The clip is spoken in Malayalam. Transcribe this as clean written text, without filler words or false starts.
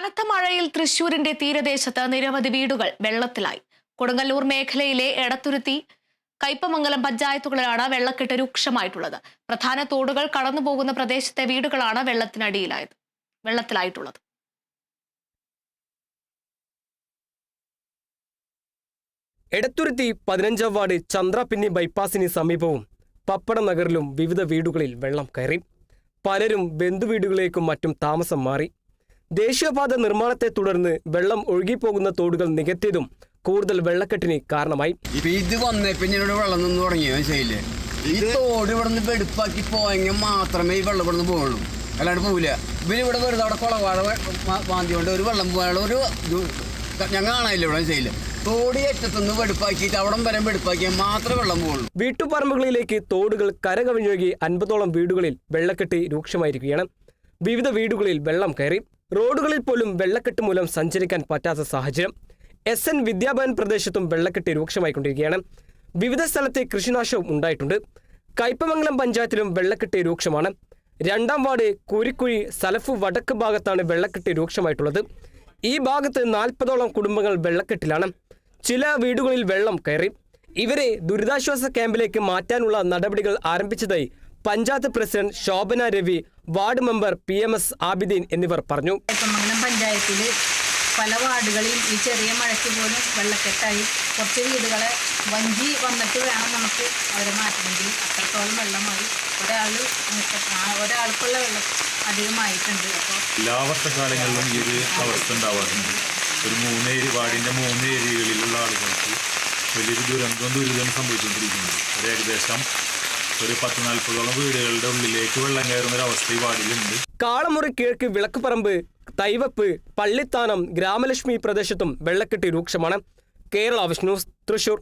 കനത്ത മഴയിൽ തൃശൂരിന്റെ തീരദേശത്ത് നിരവധി വീടുകൾ വെള്ളത്തിലായി. കൊടുങ്ങല്ലൂർ മേഖലയിലെ എടത്തുരുത്തി, കയ്പമംഗലം പഞ്ചായത്തുകളിലാണ് വെള്ളക്കെട്ട് രൂക്ഷമായിട്ടുള്ളത്. പ്രധാന തോടുകൾ കടന്നുപോകുന്ന പ്രദേശത്തെ വീടുകളാണ് വെള്ളത്തിലായിട്ടുള്ളത്. എടത്തുരുത്തി 15-ാം വാർഡ് ചന്ദ്രപിന്നി ബൈപ്പാസിന് സമീപവും പപ്പടം നഗറിലും വിവിധ വീടുകളിൽ വെള്ളം കയറി. പലരും ബന്ധുവീടുകളിലേക്കും മറ്റും താമസം മാറി. ദേശീയപാത നിർമ്മാണത്തെ തുടർന്ന് വെള്ളം ഒഴുകിപ്പോകുന്ന തോടുകൾ നികത്തിയതും കൂടുതൽ വെള്ളക്കെട്ടിന് കാരണമായി. ഇത് വന്നേ പിന്നീട് വെള്ളം നിന്ന് തുടങ്ങിയ മനസ്സിലായില്ലേ? ഈ തോട് ഇവിടെ നിന്ന് വെടുപ്പാക്കി പോയെങ്കിൽ മാത്രമേ ഈ വെള്ളം ഇവിടെ നിന്ന് പോവുള്ളൂ, അല്ലാണ്ട് പോവില്ല. ഇവരിവിടെ വെറുതെ അവിടെ കുളവാഴ മാന്തി കൊണ്ട് ഒരു വെള്ളം പോകാനുള്ള ഒരു ഞങ്ങൾ കാണാനില്ല ഇവിടെ മനസ്സിലായില്ല. തോട് ഏറ്റത്തുനിന്ന് വെടുപ്പാക്കിയിട്ട് അവിടം വരെ വെടുപ്പാക്കിയാൽ മാത്രമേ വെള്ളം പോവുള്ളൂ. വീട്ടുപറമ്പുകളിലേക്ക് തോടുകൾ കരകവിഞ്ഞൊഴുകി 50ഓളം വീടുകളിൽ വെള്ളക്കെട്ട് രൂക്ഷമായിരിക്കുകയാണ്. വിവിധ വീടുകളിൽ വെള്ളം കയറി. റോഡുകളിൽ പോലും വെള്ളക്കെട്ട് മൂലം സഞ്ചരിക്കാൻ പറ്റാത്ത സാഹചര്യം. SN വിദ്യാഭവൻ പ്രദേശത്തും വെള്ളക്കെട്ട് രൂക്ഷമായിക്കൊണ്ടിരിക്കുകയാണ്. വിവിധ സ്ഥലത്തെ കൃഷിനാശവും ഉണ്ടായിട്ടുണ്ട്. കയ്പമംഗലം പഞ്ചായത്തിലും വെള്ളക്കെട്ട് രൂക്ഷമാണ്. 2-ാം വാർഡ് കുരിക്കുഴി സലഫ് വടക്ക് ഭാഗത്താണ് വെള്ളക്കെട്ട് രൂക്ഷമായിട്ടുള്ളത്. ഈ ഭാഗത്ത് 40ഓളം കുടുംബങ്ങൾ വെള്ളക്കെട്ടിലാണ്. ചില വീടുകളിൽ വെള്ളം കയറി. ഇവരെ ദുരിതാശ്വാസ ക്യാമ്പിലേക്ക് മാറ്റാനുള്ള നടപടികൾ ആരംഭിച്ചതായി panchayat president Shobhana Ravi, ward member PMS Abideen എന്നിവർ പറഞ്ഞു. കയ്പമംഗലം പഞ്ചായത്തിൽ പല വാർഡുകളിൽ ഈ ചെറിയ മഴയ്ക്ക് പോലും വെള്ളക്കെട്ടായി. കുറച്ച് വീടുകളെ വഞ്ചി വന്നിട്ട് വേണം നമുക്ക് അവരെ മാറ്റണമെങ്കിൽ. അത്രത്തോളം വെള്ളമായി. ഒരാൾക്കുള്ള വെള്ളം അധികമായിട്ടുണ്ട്. അപ്പോൾ എല്ലാ വർഷക്കാലങ്ങളിലും ഈ ഒരു അവസ്ഥ ഉണ്ടാവാറുണ്ട്. ഒരു വാർഡിൻ്റെ 3 ഏരിയകളിലുള്ള ആളുകൾക്ക് വലിയൊരു ദുരിതം സംഭവിച്ചുകൊണ്ടിരിക്കുന്നത്. ഏകദേശം ഒരു 10-40ഓളം വീടുകളുടെ ഉള്ളിലേക്ക് വെള്ളം കയറുന്ന ഒരു അവസ്ഥ ഈ വാർഡിലുണ്ട്. കാളമുറി കിഴക്ക് വിളക്കുപറമ്പ്, തൈവപ്പ്, പള്ളിത്താനം, ഗ്രാമലക്ഷ്മി പ്രദേശത്തും വെള്ളക്കെട്ട് രൂക്ഷമാണ്. Kerala vision news, Thrissur.